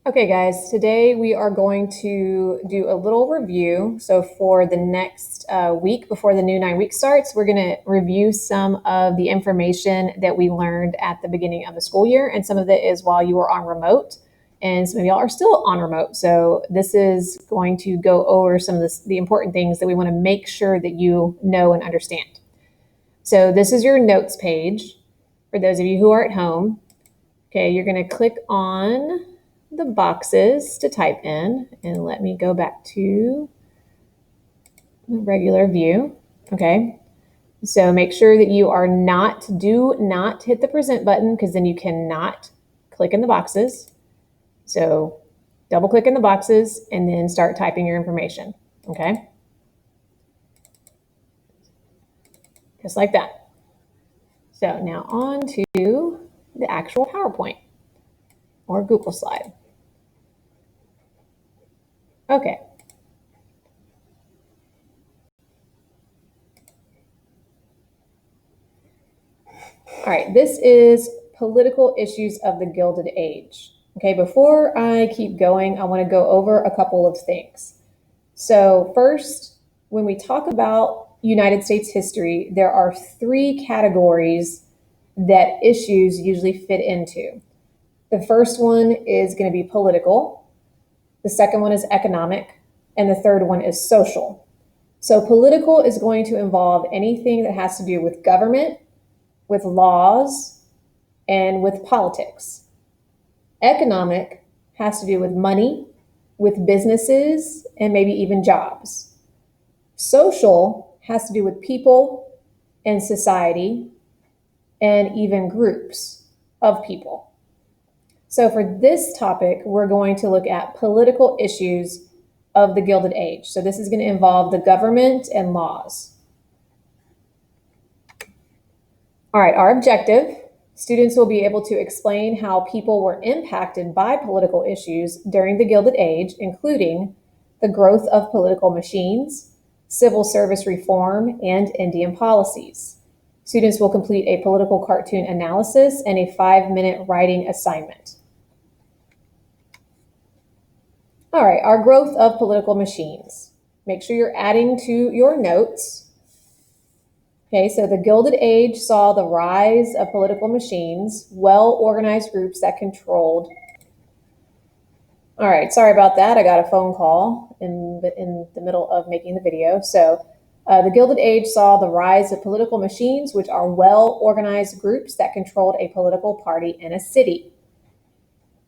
Okay, guys, today we are going to do a little review. So, for the next week before the new 9 week starts, we're going to review some of the information that we learned at the beginning of the school year, and some of it is while you were on remote, and some of y'all are still on remote. So, this is going to go over some of the important things that we want to make sure that you know and understand. So, this is your notes page for those of you who are at home. Okay, you're going to click on the boxes to type in, and let me go back to the regular view. Okay, so make sure that you do not hit the present button, because then you cannot click in the boxes. So double click in the boxes and then start typing your information. Okay, just like that. So now on to the actual PowerPoint or Google slide. Okay. All right, this is political issues of the Gilded Age. Okay, before I keep going, I want to go over a couple of things. So, first, when we talk about United States history, there are three categories that issues usually fit into. The first one is going to be political, the second one is economic, and the third one is social. So, political is going to involve anything that has to do with government, with laws, and with politics. Economic has to do with money, with businesses, and maybe even jobs. Social has to do with people and society, and even groups of people. So, for this topic, we're going to look at political issues of the Gilded Age. So, this is going to involve the government and laws. All right, our objective: students will be able to explain how people were impacted by political issues during the Gilded Age, including the growth of political machines, civil service reform, and Indian policies. Students will complete a political cartoon analysis and a 5-minute writing assignment. All right, our growth of political machines. Make sure you're adding to your notes. Okay, so the Gilded Age saw the rise of political machines, well-organized groups that controlled. All right, sorry about that. I got a phone call in the middle of making the video. So the Gilded Age saw the rise of political machines, which are well-organized groups that controlled a political party in a city.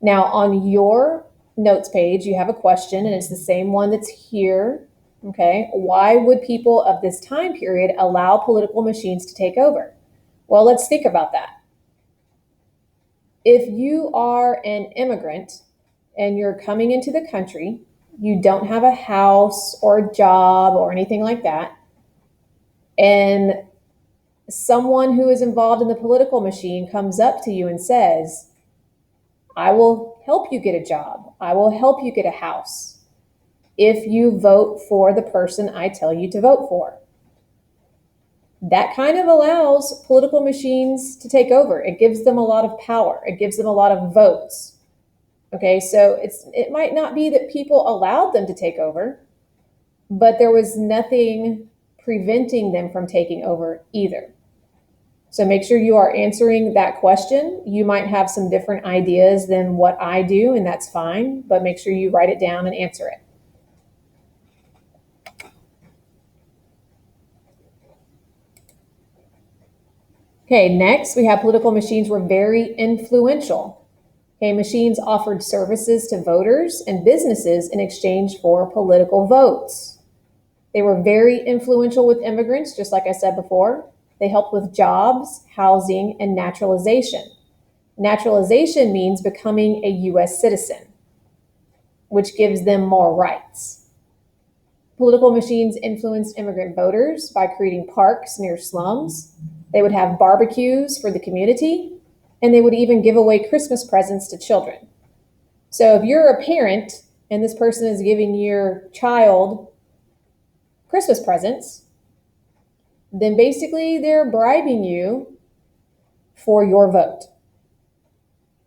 Now, on your notes page, you have a question, and it's the same one that's here. Okay, why would people of this time period allow political machines to take over? Well, let's think about that. If you are an immigrant and you're coming into the country, you don't have a house or a job or anything like that, and someone who is involved in the political machine comes up to you and says, I will help you get a job, I will help you get a house, if you vote for the person I tell you to vote for. That kind of allows political machines to take over. It gives them a lot of power. It gives them a lot of votes. Okay, so it might not be that people allowed them to take over, but there was nothing preventing them from taking over either. So make sure you are answering that question. You might have some different ideas than what I do, and that's fine, but make sure you write it down and answer it. Okay, next we have political machines were very influential. Okay, machines offered services to voters and businesses in exchange for political votes. They were very influential with immigrants, just like I said before. They helped with jobs, housing, and naturalization. Naturalization means becoming a U.S. citizen, which gives them more rights. Political machines influenced immigrant voters by creating parks near slums. They would have barbecues for the community, and they would even give away Christmas presents to children. So if you're a parent and this person is giving your child Christmas presents, then basically they're bribing you for your vote.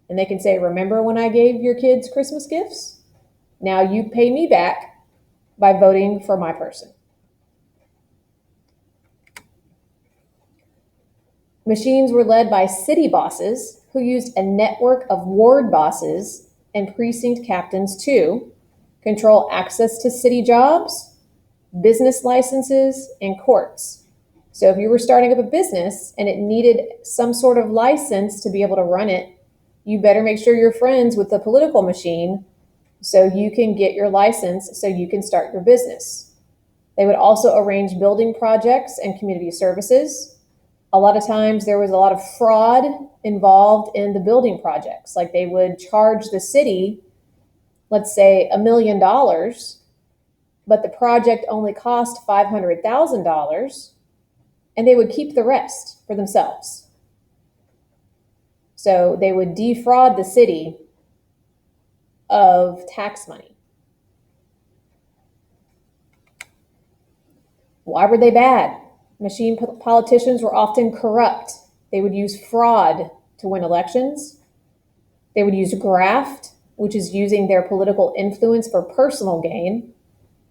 And they can say, remember when I gave your kids Christmas gifts? Now you pay me back by voting for my person. Machines were led by city bosses who used a network of ward bosses and precinct captains to control access to city jobs, business licenses, and courts. So if you were starting up a business and it needed some sort of license to be able to run it, you better make sure you're friends with the political machine so you can get your license so you can start your business. They would also arrange building projects and community services. A lot of times there was a lot of fraud involved in the building projects. Like they would charge the city, let's say $1 million, but the project only cost $500,000, and they would keep the rest for themselves. So they would defraud the city of tax money. Why were they bad? Machine politicians were often corrupt. They would use fraud to win elections. They would use graft, which is using their political influence for personal gain.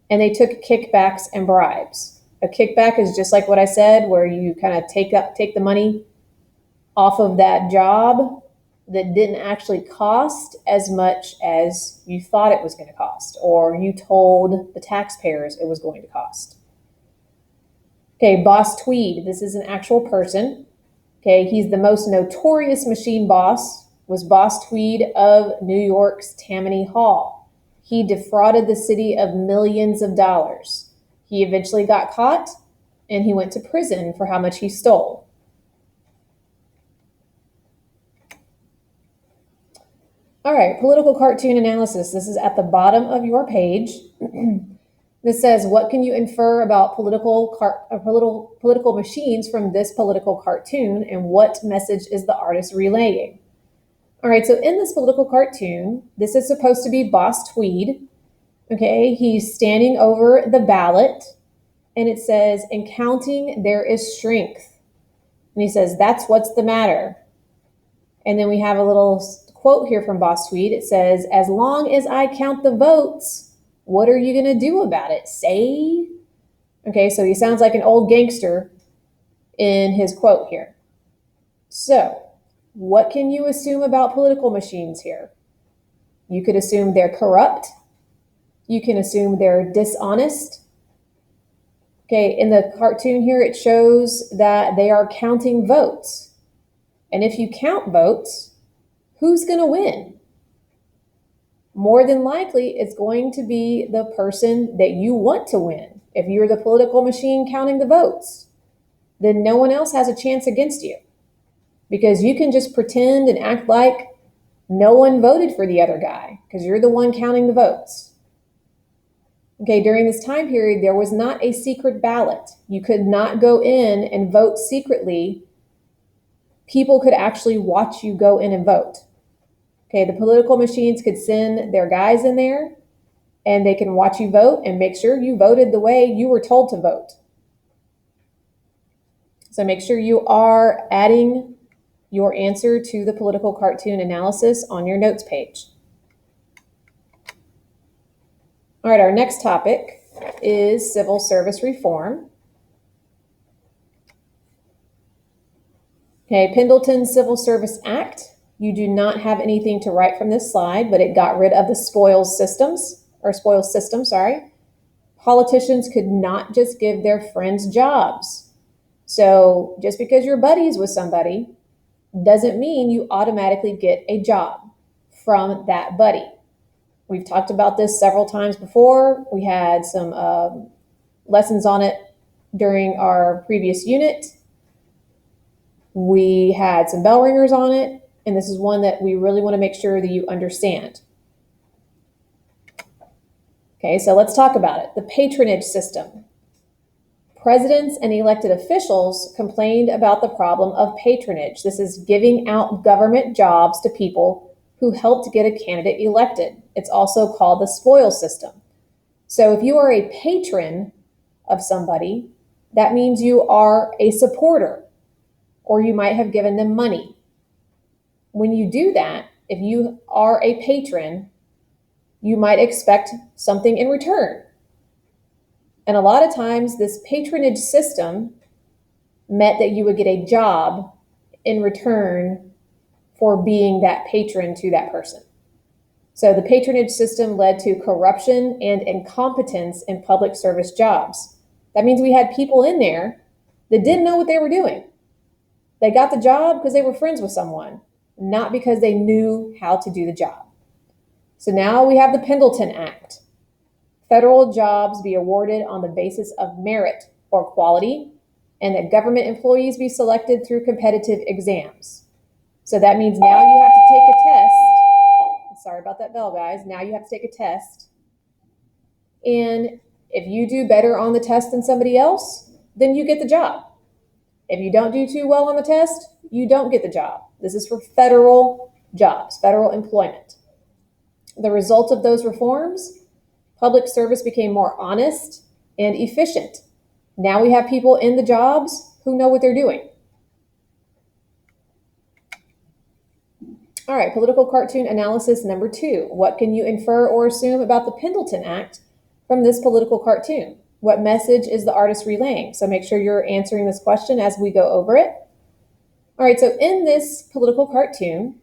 And they took kickbacks and bribes. A kickback is just like what I said, where you kind of take the money off of that job that didn't actually cost as much as you thought it was going to cost, or you told the taxpayers it was going to cost. Okay, Boss Tweed, this is an actual person. Okay, he's the most notorious machine boss, was Boss Tweed of New York's Tammany Hall. He defrauded the city of millions of dollars. He eventually got caught, and he went to prison for how much he stole. All right, political cartoon analysis. This is at the bottom of your page. This says, what can you infer about political machines from this political cartoon, and what message is the artist relaying? All right, so in this political cartoon, this is supposed to be Boss Tweed. Okay, he's standing over the ballot, and it says, in counting, there is strength. And he says, that's what's the matter. And then we have a little quote here from Boss Tweed. It says, as long as I count the votes, what are you going to do about it? Say? Okay, so he sounds like an old gangster in his quote here. So, what can you assume about political machines here? You could assume they're corrupt. You can assume they're dishonest. Okay, in the cartoon here, it shows that they are counting votes. And if you count votes, who's going to win? More than likely, it's going to be the person that you want to win. If you're the political machine counting the votes, then no one else has a chance against you, because you can just pretend and act like no one voted for the other guy because you're the one counting the votes. Okay, during this time period, there was not a secret ballot. You could not go in and vote secretly. People could actually watch you go in and vote. Okay, the political machines could send their guys in there, and they can watch you vote and make sure you voted the way you were told to vote. So make sure you are adding your answer to the political cartoon analysis on your notes page. All right, our next topic is civil service reform. Okay, Pendleton's Civil Service Act. You do not have anything to write from this slide, but it got rid of the spoils system. Politicians could not just give their friends jobs. So just because you're buddies with somebody doesn't mean you automatically get a job from that buddy. We've talked about this several times before. We had some lessons on it during our previous unit. We had some bell ringers on it. And this is one that we really want to make sure that you understand. Okay, so let's talk about it. The patronage system. Presidents and elected officials complained about the problem of patronage. This is giving out government jobs to people who helped get a candidate elected. It's also called the spoils system. So if you are a patron of somebody, that means you are a supporter, or you might have given them money. When you do that, if you are a patron, you might expect something in return. And a lot of times, this patronage system meant that you would get a job in return for being that patron to that person. So the patronage system led to corruption and incompetence in public service jobs. That means we had people in there that didn't know what they were doing. They got the job because they were friends with someone, not because they knew how to do the job. So now we have the Pendleton Act. Federal jobs be awarded on the basis of merit or quality, and that government employees be selected through competitive exams. So that means now you have to take a test. Sorry about that bell, guys. Now you have to take a test. And if you do better on the test than somebody else, then you get the job. If you don't do too well on the test, you don't get the job. This is for federal jobs, federal employment. The result of those reforms, public service became more honest and efficient. Now we have people in the jobs who know what they're doing. All right, political cartoon analysis number 2. What can you infer or assume about the Pendleton Act from this political cartoon? What message is the artist relaying? So make sure you're answering this question as we go over it. All right, so in this political cartoon,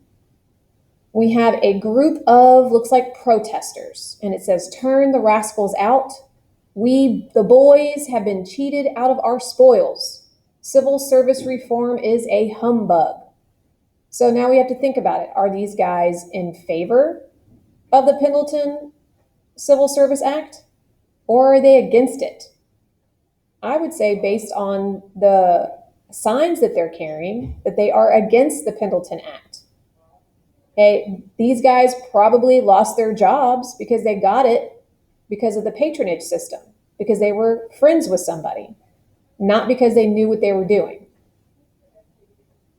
we have a group of, looks like protesters, and it says, "Turn the rascals out. We, the boys, have been cheated out of our spoils. Civil service reform is a humbug." So now we have to think about it. Are these guys in favor of the Pendleton Civil Service Act, or are they against it? I would say, based on the signs that they're carrying, that they are against the Pendleton Act. Okay, these guys probably lost their jobs because they got it because of the patronage system, because they were friends with somebody, not because they knew what they were doing.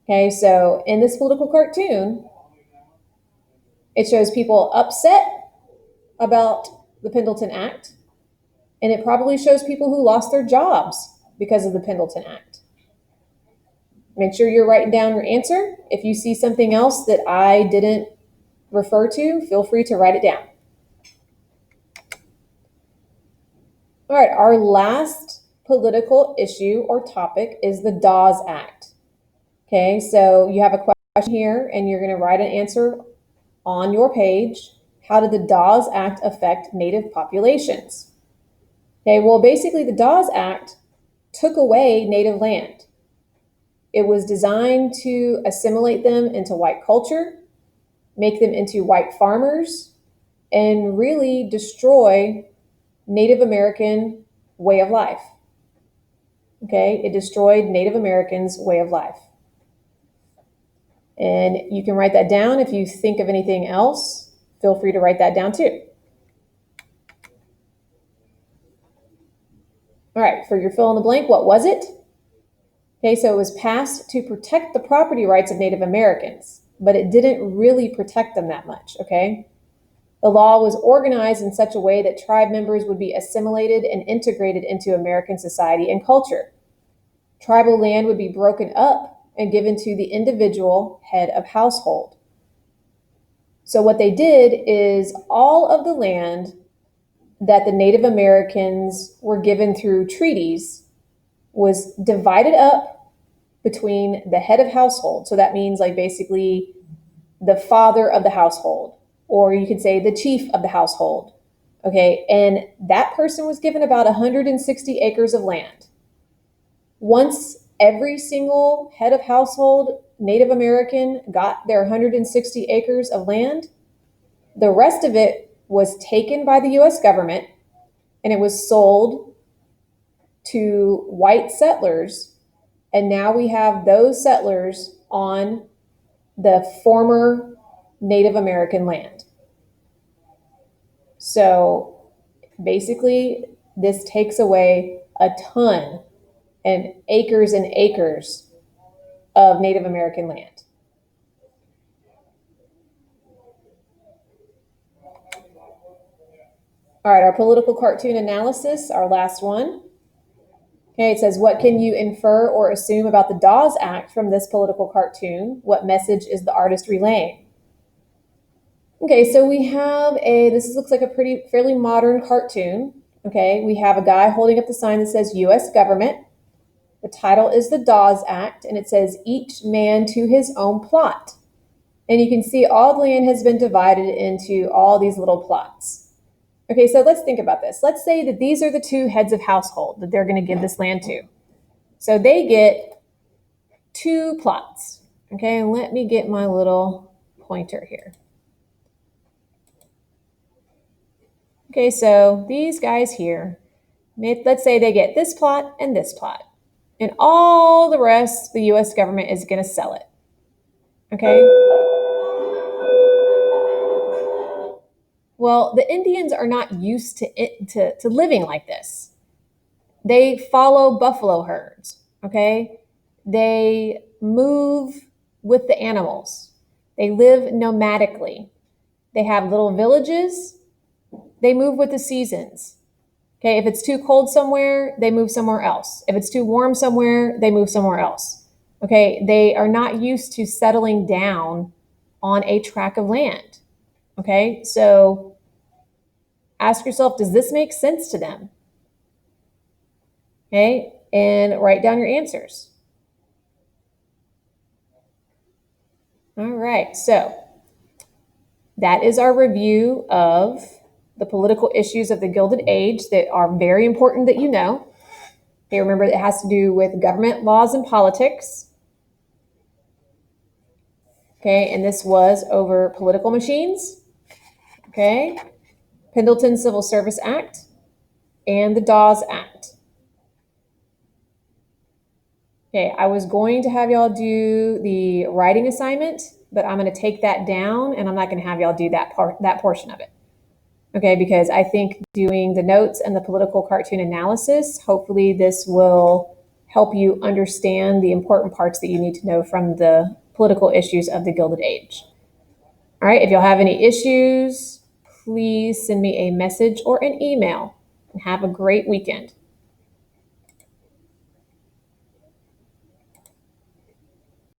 Okay, so in this political cartoon, it shows people upset about the Pendleton Act, and it probably shows people who lost their jobs because of the Pendleton Act. Make sure you're writing down your answer. If you see something else that I didn't refer to, feel free to write it down. All right, our last political issue or topic is the Dawes Act. Okay, so you have a question here, and you're going to write an answer on your page. How did the Dawes Act affect Native populations? Okay, well, basically, the Dawes Act took away Native land. It was designed to assimilate them into white culture, make them into white farmers, and really destroy Native American way of life. Okay, it destroyed Native Americans' way of life. And you can write that down. If you think of anything else, feel free to write that down too. All right, for your fill in the blank, what was it? Okay, so it was passed to protect the property rights of Native Americans, but it didn't really protect them that much, okay? The law was organized in such a way that tribe members would be assimilated and integrated into American society and culture. Tribal land would be broken up and given to the individual head of household. So what they did is all of the land that the Native Americans were given through treaties was divided up between the head of household. So that means like basically the father of the household, or you could say the chief of the household. Okay, and that person was given about 160 acres of land. Once every single head of household Native American got their 160 acres of land, the rest of it was taken by the US government and it was sold to white settlers. And now we have those settlers on the former Native American land. So basically, this takes away a ton and acres of Native American land. All right, our political cartoon analysis, our last one. Okay, it says, what can you infer or assume about the Dawes Act from this political cartoon? What message is the artist relaying? Okay, so we have this looks like a fairly modern cartoon. Okay, we have a guy holding up the sign that says US government. The title is the Dawes Act, and it says each man to his own plot. And you can see all the land has been divided into all these little plots. Okay, so let's think about this. Let's say that these are the two heads of household that they're going to give this land to. So they get 2 plots. Okay, and let me get my little pointer here. Okay, so these guys here, let's say they get this plot and this plot. And all the rest, the US government is going to sell it. Okay? Well, the Indians are not used to living like this. They follow buffalo herds, okay? They move with the animals. They live nomadically. They have little villages. They move with the seasons. Okay, if it's too cold somewhere, they move somewhere else. If it's too warm somewhere, they move somewhere else. Okay, they are not used to settling down on a tract of land. Okay, so ask yourself, does this make sense to them? Okay, and write down your answers. All right, so that is our review of the political issues of the Gilded Age that are very important that you know. Okay, remember it has to do with government, laws, and politics. Okay, and this was over political machines. Okay, Pendleton Civil Service Act and the Dawes Act. Okay, I was going to have y'all do the writing assignment, but I'm going to take that down and I'm not going to have y'all do that portion of it. Okay, because I think doing the notes and the political cartoon analysis, hopefully this will help you understand the important parts that you need to know from the political issues of the Gilded Age. All right, if y'all have any issues, please send me a message or an email, and have a great weekend.